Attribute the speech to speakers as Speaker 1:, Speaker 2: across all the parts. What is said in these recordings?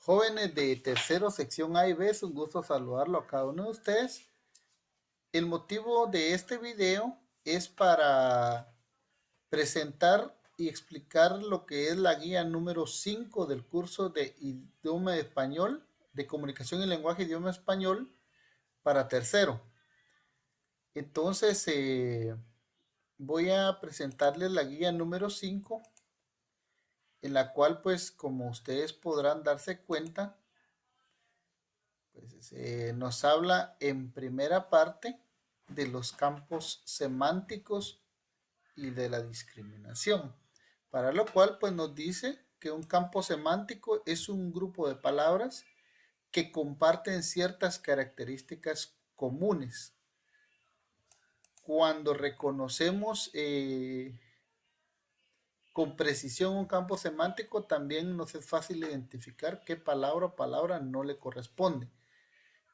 Speaker 1: Jóvenes de tercero, sección A y B, es un gusto saludarlo a cada uno de ustedes. El motivo de este video es para presentar y explicar lo que es la guía número 5 del curso de idioma español, de comunicación y lenguaje idioma español para tercero. Entonces, voy a presentarles la guía número 5, en la cual, pues, como ustedes podrán darse cuenta, pues, nos habla en primera parte de los campos semánticos y de la discriminación, para lo cual pues nos dice que un campo semántico es un grupo de palabras que comparten ciertas características comunes. Cuando reconocemos con precisión un campo semántico, también nos es fácil identificar qué palabra o palabra no le corresponde.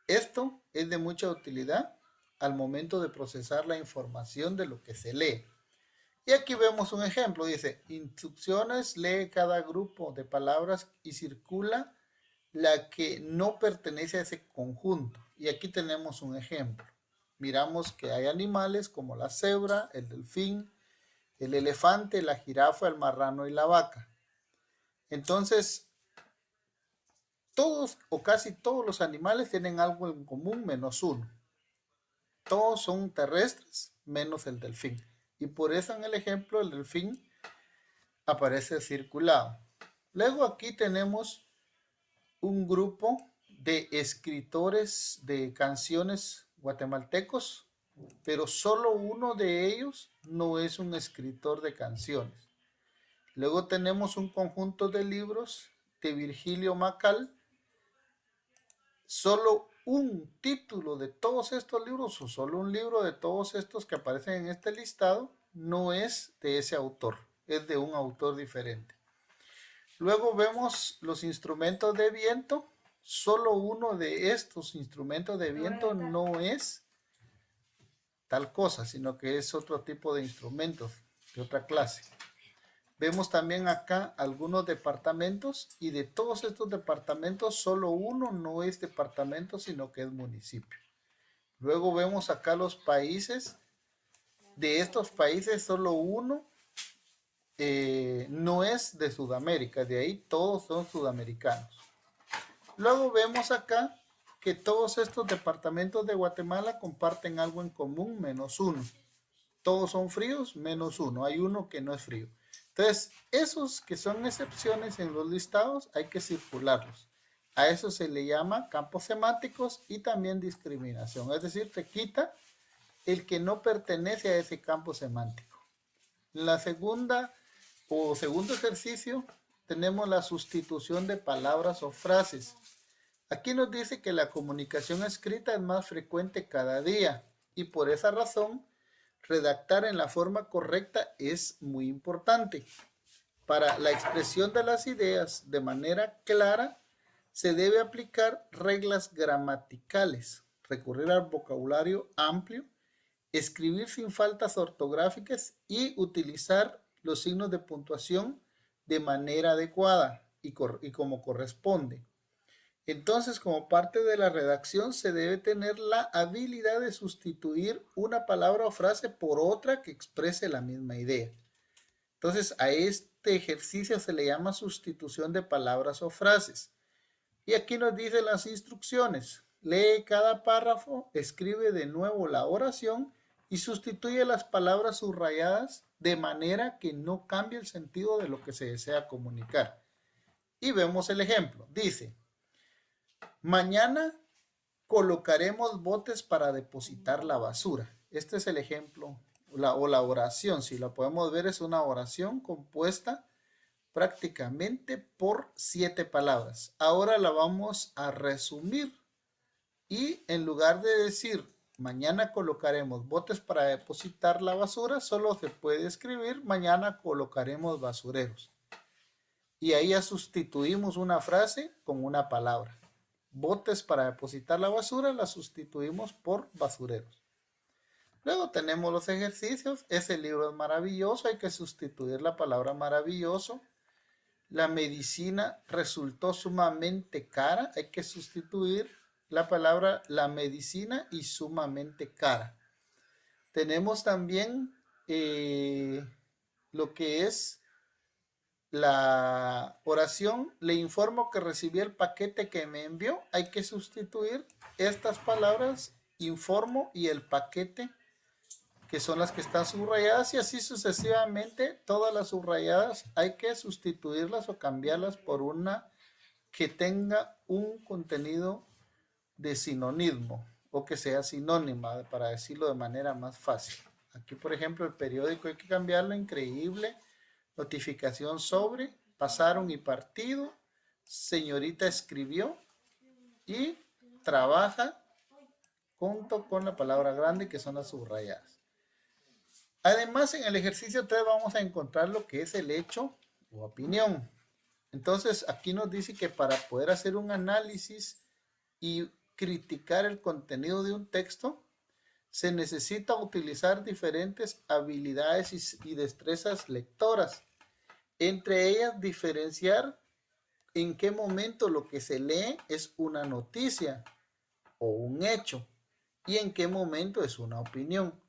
Speaker 1: Esto es de mucha utilidad al momento de procesar la información de lo que se lee. Y aquí vemos un ejemplo, dice, instrucciones, lee cada grupo de palabras y circula la que no pertenece a ese conjunto. Y aquí tenemos un ejemplo. Miramos que hay animales como la cebra, el delfín, el elefante, la jirafa, el marrano y la vaca. Entonces, todos o casi todos los animales tienen algo en común menos uno. Todos son terrestres menos el delfín. Y por eso en el ejemplo el delfín aparece circulado. Luego aquí tenemos un grupo de escritores de canciones guatemaltecos, pero solo uno de ellos no es un escritor de canciones. Luego tenemos un conjunto de libros de Virgilio Macal. Solo un título de todos estos libros o solo un libro de todos estos que aparecen en este listado no es de ese autor, es de un autor diferente. Luego vemos los instrumentos de viento. Solo uno de estos instrumentos de viento no es tal cosa, sino que es otro tipo de instrumentos de otra clase. Vemos también acá algunos departamentos y de todos estos departamentos solo uno no es departamento, sino que es municipio. Luego vemos acá los países. De estos países solo uno no es de Sudamérica, de ahí todos son sudamericanos. Luego vemos acá que todos estos departamentos de Guatemala comparten algo en común menos uno. Todos son fríos menos uno, hay uno que no es frío. Entonces, esos que son excepciones en los listados hay que circularlos. A eso se le llama campos semánticos y también discriminación. Es decir, te quita el que no pertenece a ese campo semántico. La segunda o segundo ejercicio tenemos la sustitución de palabras o frases. Aquí nos dice que la comunicación escrita es más frecuente cada día y por esa razón redactar en la forma correcta es muy importante. Para la expresión de las ideas de manera clara se debe aplicar reglas gramaticales, recurrir al vocabulario amplio, escribir sin faltas ortográficas y utilizar los signos de puntuación de manera adecuada y como corresponde. Entonces, como parte de la redacción, se debe tener la habilidad de sustituir una palabra o frase por otra que exprese la misma idea. Entonces, a este ejercicio se le llama sustitución de palabras o frases. Y aquí nos dice las instrucciones. Lee cada párrafo, escribe de nuevo la oración y sustituye las palabras subrayadas de manera que no cambie el sentido de lo que se desea comunicar. Y vemos el ejemplo. Dice, mañana colocaremos botes para depositar la basura. Este es el ejemplo o la oración. Si la podemos ver, es una oración compuesta prácticamente por 7 palabras. Ahora la vamos a resumir y en lugar de decir mañana colocaremos botes para depositar la basura, solo se puede escribir mañana colocaremos basureros. Y ahí ya sustituimos una frase con una palabra. Botes para depositar la basura la sustituimos por basureros. Luego tenemos los ejercicios. Ese libro es maravilloso. Hay que sustituir la palabra maravilloso La medicina resultó sumamente cara. Hay que sustituir la palabra la medicina y sumamente cara. Tenemos también lo que es la oración. Le informo que recibí el paquete que me envió. Hay que sustituir estas palabras, informo y el paquete, que son las que están subrayadas, y así sucesivamente. Todas las subrayadas hay que sustituirlas o cambiarlas por una que tenga un contenido de sinónimo o que sea sinónima, para decirlo de manera más fácil. Aquí, por ejemplo, el periódico hay que cambiarlo increíble, notificación sobre, pasaron y partido, señorita escribió y trabaja junto con la palabra grande, que son las subrayadas. Además, en el ejercicio 3 vamos a encontrar lo que es el hecho o opinión. Entonces, aquí nos dice que para poder hacer un análisis y criticar el contenido de un texto, se necesita utilizar diferentes habilidades y destrezas lectoras. Entre ellas, diferenciar en qué momento lo que se lee es una noticia o un hecho y en qué momento es una opinión.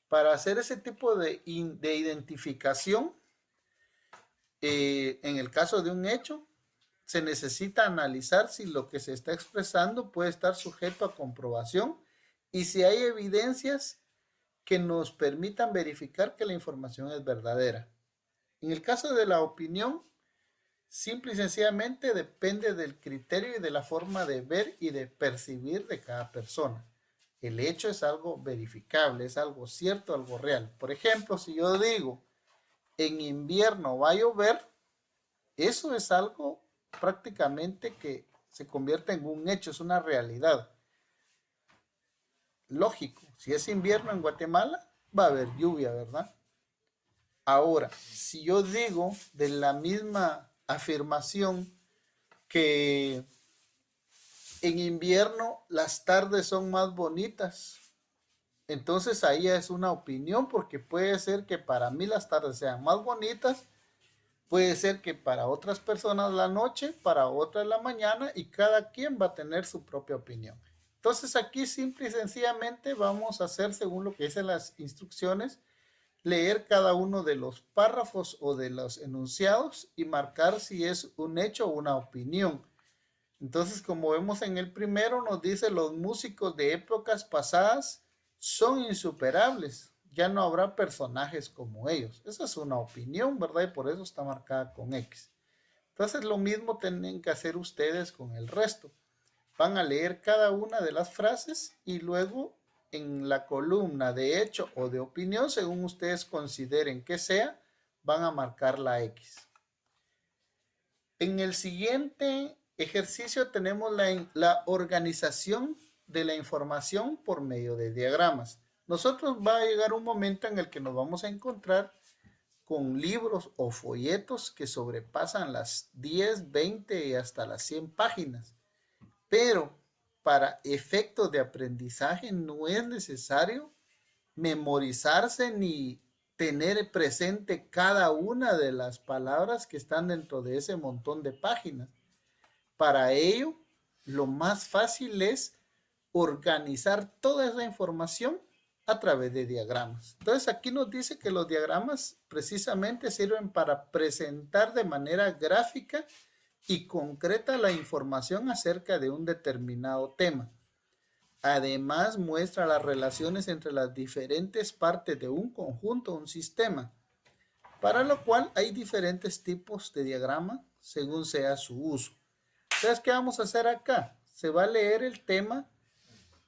Speaker 1: Para hacer ese tipo de identificación, en el caso de un hecho, se necesita analizar si lo que se está expresando puede estar sujeto a comprobación y si hay evidencias que nos permitan verificar que la información es verdadera. En el caso de la opinión, simple y sencillamente depende del criterio y de la forma de ver y de percibir de cada persona. El hecho es algo verificable, es algo cierto, algo real. Por ejemplo, si yo digo, en invierno va a llover, eso es algo prácticamente que se convierte en un hecho, es una realidad. Lógico, si es invierno en Guatemala, va a haber lluvia, ¿verdad? Ahora, si yo digo de la misma afirmación que en invierno las tardes son más bonitas, entonces ahí es una opinión, porque puede ser que para mí las tardes sean más bonitas, puede ser que para otras personas la noche, para otras la mañana, y cada quien va a tener su propia opinión. Entonces aquí simple y sencillamente vamos a hacer, según lo que dicen las instrucciones, leer cada uno de los párrafos o de los enunciados y marcar si es un hecho o una opinión. Entonces, como vemos en el primero, nos dice: los músicos de épocas pasadas son insuperables. Ya no habrá personajes como ellos. Esa es una opinión, ¿verdad? Y por eso está marcada con X. Entonces, lo mismo tienen que hacer ustedes con el resto. Van a leer cada una de las frases y luego en la columna de hecho o de opinión, según ustedes consideren que sea, van a marcar la X. En el siguiente ejercicio tenemos la organización de la información por medio de diagramas. Nosotros va a llegar un momento en el que nos vamos a encontrar con libros o folletos que sobrepasan las 10, 20 y hasta las 100 páginas. Pero para efectos de aprendizaje no es necesario memorizarse ni tener presente cada una de las palabras que están dentro de ese montón de páginas. Para ello, lo más fácil es organizar toda esa información a través de diagramas. Entonces aquí nos dice que los diagramas precisamente sirven para presentar de manera gráfica y concreta la información acerca de un determinado tema. Además, muestra las relaciones entre las diferentes partes de un conjunto, un sistema, para lo cual hay diferentes tipos de diagrama según sea su uso. Entonces, ¿qué vamos a hacer acá? Se va a leer el tema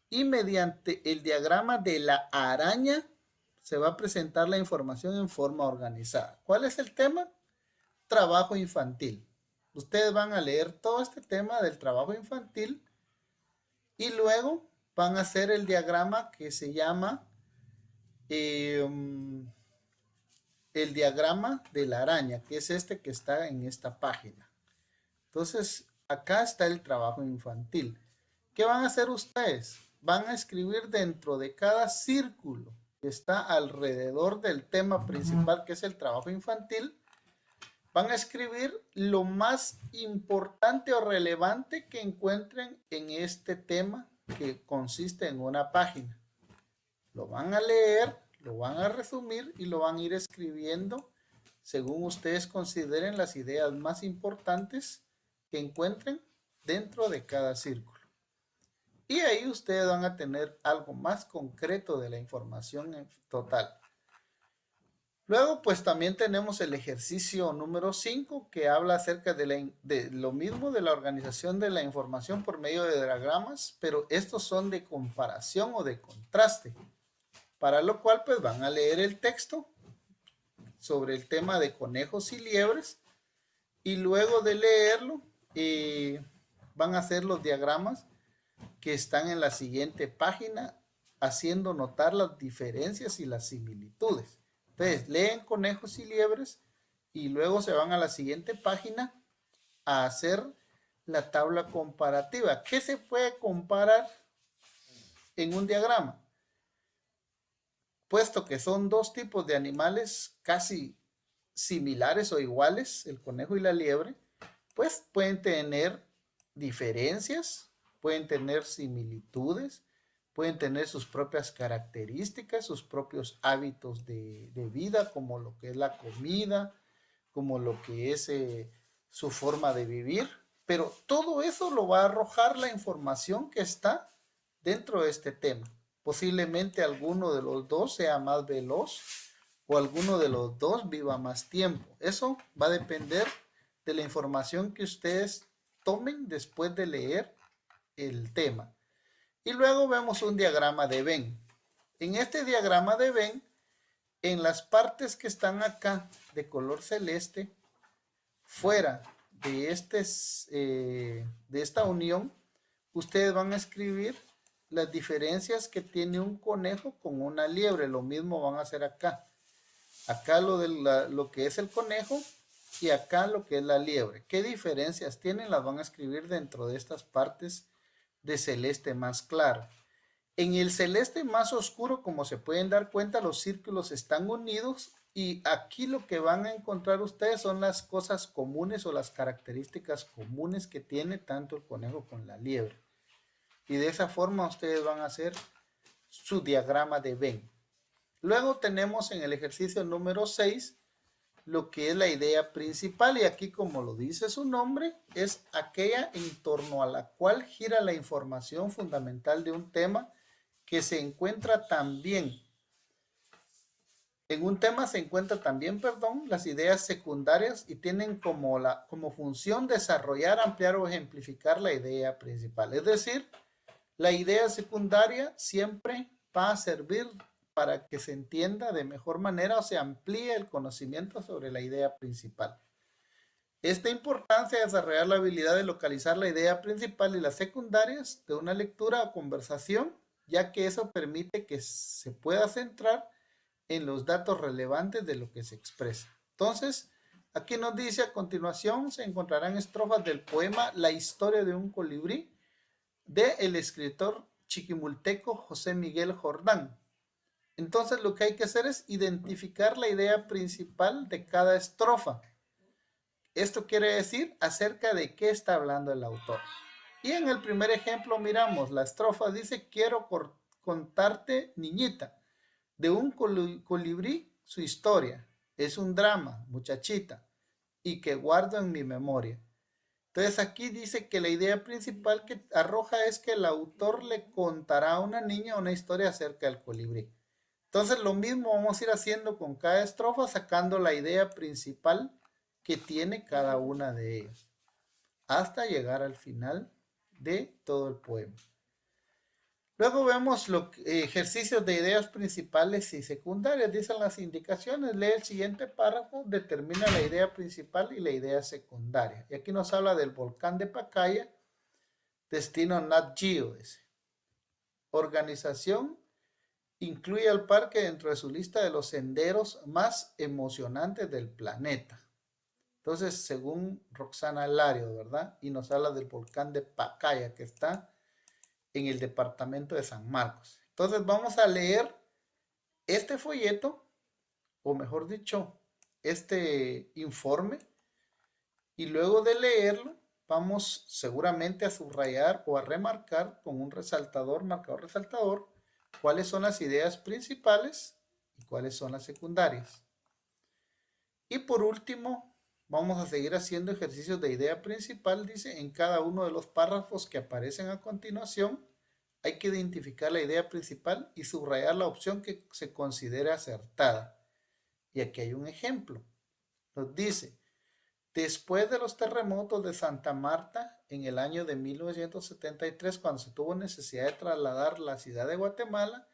Speaker 1: y mediante el diagrama de la araña se va a presentar la información en forma organizada. ¿Cuál es el tema? Trabajo infantil. Ustedes van a leer todo este tema del trabajo infantil y luego van a hacer el diagrama que se llama el diagrama de la araña, que es este que está en esta página. Entonces, acá está el trabajo infantil. ¿Qué van a hacer ustedes? Van a escribir dentro de cada círculo que está alrededor del tema principal, que es el trabajo infantil, van a escribir lo más importante o relevante que encuentren en este tema que consiste en una página. Lo van a leer, lo van a resumir y lo van a ir escribiendo según ustedes consideren las ideas más importantes que encuentren dentro de cada círculo. Y ahí ustedes van a tener algo más concreto de la información en total. Luego, pues también tenemos el ejercicio número 5 que habla acerca de lo mismo de la organización de la información por medio de diagramas, pero estos son de comparación o de contraste, para lo cual pues van a leer el texto sobre el tema de conejos y liebres y luego de leerlo van a hacer los diagramas que están en la siguiente página haciendo notar las diferencias y las similitudes. Entonces, leen conejos y liebres y luego se van a la siguiente página a hacer la tabla comparativa. ¿Qué se puede comparar en un diagrama? Puesto que son dos tipos de animales casi similares o iguales, el conejo y la liebre, pues pueden tener diferencias, pueden tener similitudes, pueden tener sus propias características, sus propios hábitos de vida, como lo que es la comida, como lo que es su forma de vivir, pero todo eso lo va a arrojar la información que está dentro de este tema. Posiblemente alguno de los dos sea más veloz o alguno de los dos viva más tiempo. Eso va a depender de la información que ustedes tomen después de leer el tema. Y luego vemos un diagrama de Venn. En este diagrama de Venn, en las partes que están acá de color celeste, fuera de, de esta unión, ustedes van a escribir las diferencias que tiene un conejo con una liebre. Lo mismo van a hacer acá. Acá lo que es el conejo y acá lo que es la liebre. ¿Qué diferencias tienen? Las van a escribir dentro de estas partes de celeste más claro. En el celeste más oscuro, como se pueden dar cuenta, los círculos están unidos y aquí lo que van a encontrar ustedes son las cosas comunes o las características comunes que tiene tanto el conejo con la liebre. Y de esa forma ustedes van a hacer su diagrama de Venn. Luego tenemos en el ejercicio número 6 lo que es la idea principal, y aquí, como lo dice su nombre, es aquella en torno a la cual gira la información fundamental de un tema que se encuentra también. En un tema se encuentran también, las ideas secundarias y tienen como función desarrollar, ampliar o ejemplificar la idea principal. Es decir, la idea secundaria siempre va a servir para que se entienda de mejor manera o se amplíe el conocimiento sobre la idea principal. Esta importancia de desarrollar la habilidad de localizar la idea principal y las secundarias de una lectura o conversación, ya que eso permite que se pueda centrar en los datos relevantes de lo que se expresa. Entonces, aquí nos dice a continuación, se encontrarán estrofas del poema La historia de un colibrí, del escritor chiquimulteco José Miguel Jordán. Entonces lo que hay que hacer es identificar la idea principal de cada estrofa. Esto quiere decir acerca de qué está hablando el autor. Y en el primer ejemplo miramos, la estrofa dice, quiero contarte, niñita, de un colibrí su historia. Es un drama, muchachita, y que guardo en mi memoria. Entonces aquí dice que la idea principal que arroja es que el autor le contará a una niña una historia acerca del colibrí. Entonces lo mismo vamos a ir haciendo con cada estrofa, sacando la idea principal que tiene cada una de ellas, hasta llegar al final de todo el poema. Luego vemos ejercicios de ideas principales y secundarias. Dicen las indicaciones, lee el siguiente párrafo, determina la idea principal y la idea secundaria. Y aquí nos habla del volcán de Pacaya, destino Nat Geo. Organización, incluye al parque dentro de su lista de los senderos más emocionantes del planeta. Entonces, según Roxana Lario, ¿verdad? Y nos habla del volcán de Pacaya, que está en el departamento de San Marcos. Entonces vamos a leer este folleto, o mejor dicho, este informe y luego de leerlo vamos seguramente a subrayar o a remarcar con un resaltador, marcador resaltador, cuáles son las ideas principales y cuáles son las secundarias. Y por último, vamos a seguir haciendo ejercicios de idea principal. Dice, en cada uno de los párrafos que aparecen a continuación, hay que identificar la idea principal y subrayar la opción que se considere acertada. Y aquí hay un ejemplo. Nos dice, después de los terremotos de Santa Marta en el año de 1973, cuando se tuvo necesidad de trasladar la ciudad de Guatemala,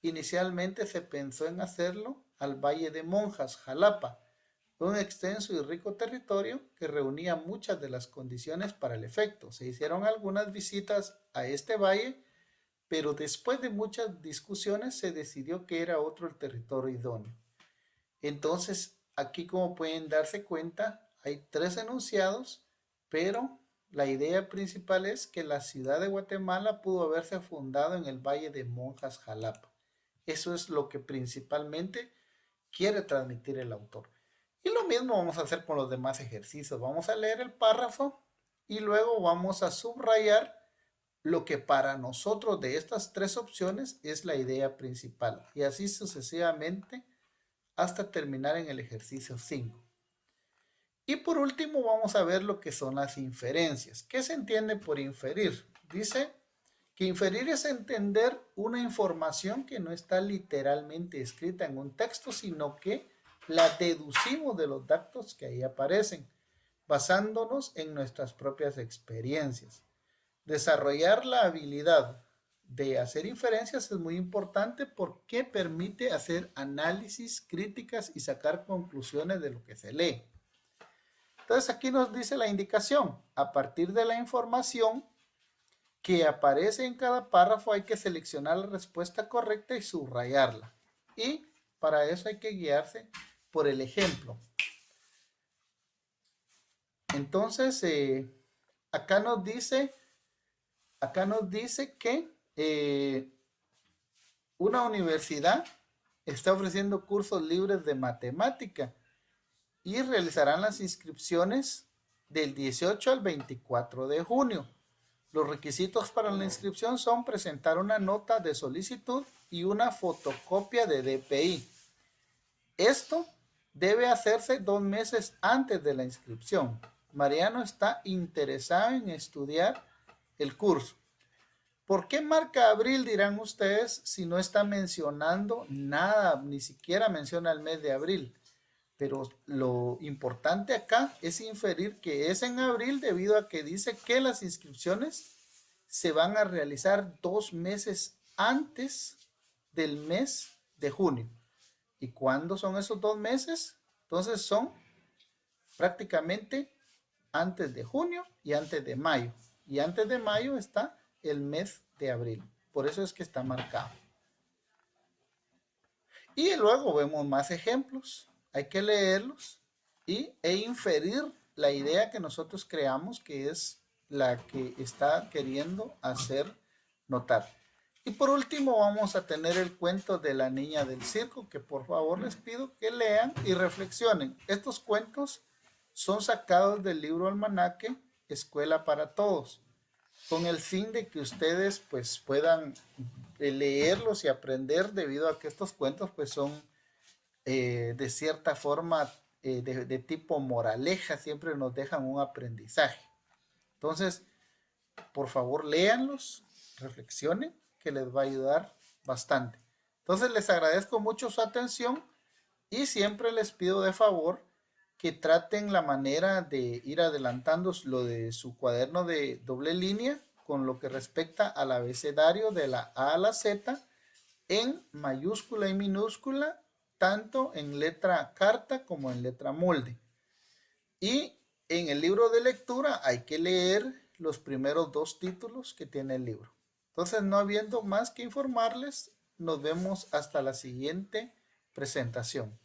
Speaker 1: inicialmente se pensó en hacerlo al Valle de Monjas, Jalapa, un extenso y rico territorio que reunía muchas de las condiciones para el efecto. Se hicieron algunas visitas a este valle, pero después de muchas discusiones se decidió que era otro el territorio idóneo. Entonces, aquí como pueden darse cuenta, hay 3 enunciados, pero la idea principal es que la ciudad de Guatemala pudo haberse fundado en el Valle de Monjas, Jalapa. Eso es lo que principalmente quiere transmitir el autor. Y lo mismo vamos a hacer con los demás ejercicios. Vamos a leer el párrafo y luego vamos a subrayar lo que para nosotros de estas 3 opciones es la idea principal. Y así sucesivamente hasta terminar en el ejercicio 5. Y por último vamos a ver lo que son las inferencias. ¿Qué se entiende por inferir? Dice que inferir es entender una información que no está literalmente escrita en un texto, sino que la deducimos de los datos que ahí aparecen, basándonos en nuestras propias experiencias. Desarrollar la habilidad de hacer inferencias es muy importante porque permite hacer análisis, críticas y sacar conclusiones de lo que se lee. Entonces aquí nos dice la indicación, a partir de la información que aparece en cada párrafo hay que seleccionar la respuesta correcta y subrayarla. Y para eso hay que guiarse por el ejemplo. Entonces, acá nos dice que una universidad está ofreciendo cursos libres de matemática y realizarán las inscripciones del 18 al 24 de junio. Los requisitos para la inscripción son presentar una nota de solicitud y una fotocopia de DPI. Esto debe hacerse 2 meses antes de la inscripción. Mariano está interesado en estudiar el curso. ¿Por qué marca abril, dirán ustedes, si no está mencionando nada, ni siquiera menciona el mes de abril? Pero lo importante acá es inferir que es en abril debido a que dice que las inscripciones se van a realizar 2 meses antes del mes de junio. ¿Y cuándo son esos 2 meses? Entonces son prácticamente antes de junio y antes de mayo. Y antes de mayo está el mes de abril. Por eso es que está marcado. Y luego vemos más ejemplos. Hay que leerlos e inferir la idea que nosotros creamos que es la que está queriendo hacer notar. Y por último vamos a tener el cuento de la niña del circo, que por favor les pido que lean y reflexionen. Estos cuentos son sacados del libro almanaque Escuela para Todos, con el fin de que ustedes pues puedan leerlos y aprender, debido a que estos cuentos pues son de cierta forma de tipo moraleja, siempre nos dejan un aprendizaje. Entonces, por favor, léanlos, reflexionen, que les va a ayudar bastante. Entonces, les agradezco mucho su atención y siempre les pido de favor que traten la manera de ir adelantando lo de su cuaderno de doble línea con lo que respecta al abecedario de la A a la Z en mayúscula y minúscula, tanto en letra carta como en letra molde. Y en el libro de lectura hay que leer los primeros 2 títulos que tiene el libro. Entonces, no habiendo más que informarles, nos vemos hasta la siguiente presentación.